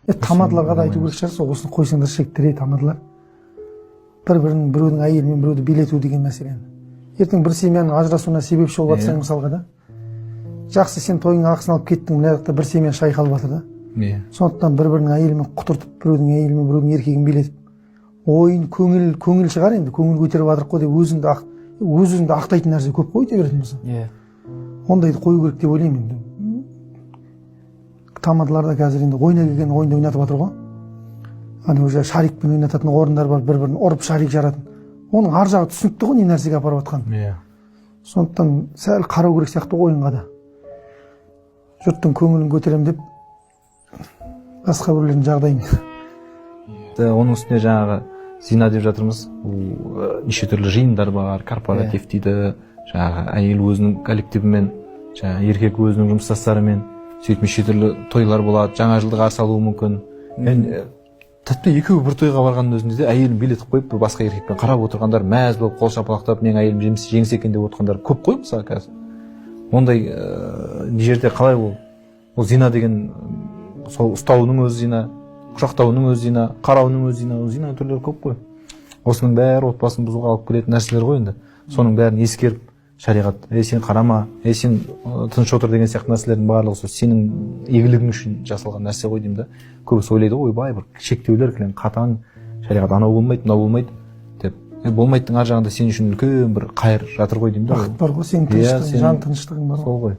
Тамадаларға да айту керек шығар, сол осыны қойсаңдар жігіттер, тамадалар. Бір-бірінің, біреудің әйелімен біреуді билету деген мәселені. Ертең бір семьяның ажырасуына себепші болып жатсаң мысалға да. Жақсы, сен тойыңа ақысын алып кеттің, мына жақта бір семья шайқалып жатыр да. Сондықтан бір-бірінің әйелімен құтыртып, біреудің әйелімен біреудің еркегін билетіп, ойын көңіл шығар енді, көңіл көтеріп жатырық қой деп өз-өзіңді ақтайтын нәрсе көп қой деп беретін болса. Ондайды қою керек деп ойлаймын енді. Тамадаларда қазір енді ойна келген ойынды ойнатып жатыр ғой. Ана уже шарикпен ойнататын орындар бар, бір-бірін ұрып шарик жаратын. Оның ар жағы түсінікті ғой, не нәрсеге апарып жатқанын. Сондықтан сәл қарау керек сияқты ойынға да. Жұрттың көңілін көтерем деп басқа біреулердің жағдайын. Оның үстіне жаңағы зина деп жатырмыз. Неше түрлі жиындар бар, корпоратив дейді. Жаңағы әйел өзінің коллективімен, жаңағы еркек өзінің жұмыстастарымен, сөйтіп неше түрлі тойлар болады, жаңа жылды қарсы алуы мүмкін. Тіпті екеуі бір тойға барғанның өзінде де әйелін билетіп қойып, бір басқа еркекпен қарап отырғандар, мәз болып қол шапалақтап, менің әйелім жеңіс екен деп отырғандар көп қой мысалы қазір. Ондай жерде қалай ол зина деген сол ұстауының өзі зина, құшақтауының өзі зина, қарауының өзі зина, зина түрлері көп қой. Осының бәрі отбасын бұзуға алып келетін нәрселер ғой енді. Соның бәрін ескеріп, шариғат, сен қарама, сен тыныш отыр деген сияқты нәрселердің барлығы сол сенің игілігің үшін жасалған нәрсе ғой деймін да. Көбісі ойлайды ғой, ойбай бір шектеулер кілең қатаң, шариғат анау болмайды, мынау болмайды деп. Болмайтын ар жағында сен үшін үлкен бір қайыр жатыр ғой деймін да. Бақыт бар ғой, сенің тыныштығың, жан тыныштығың бар ғой. Сол ғой.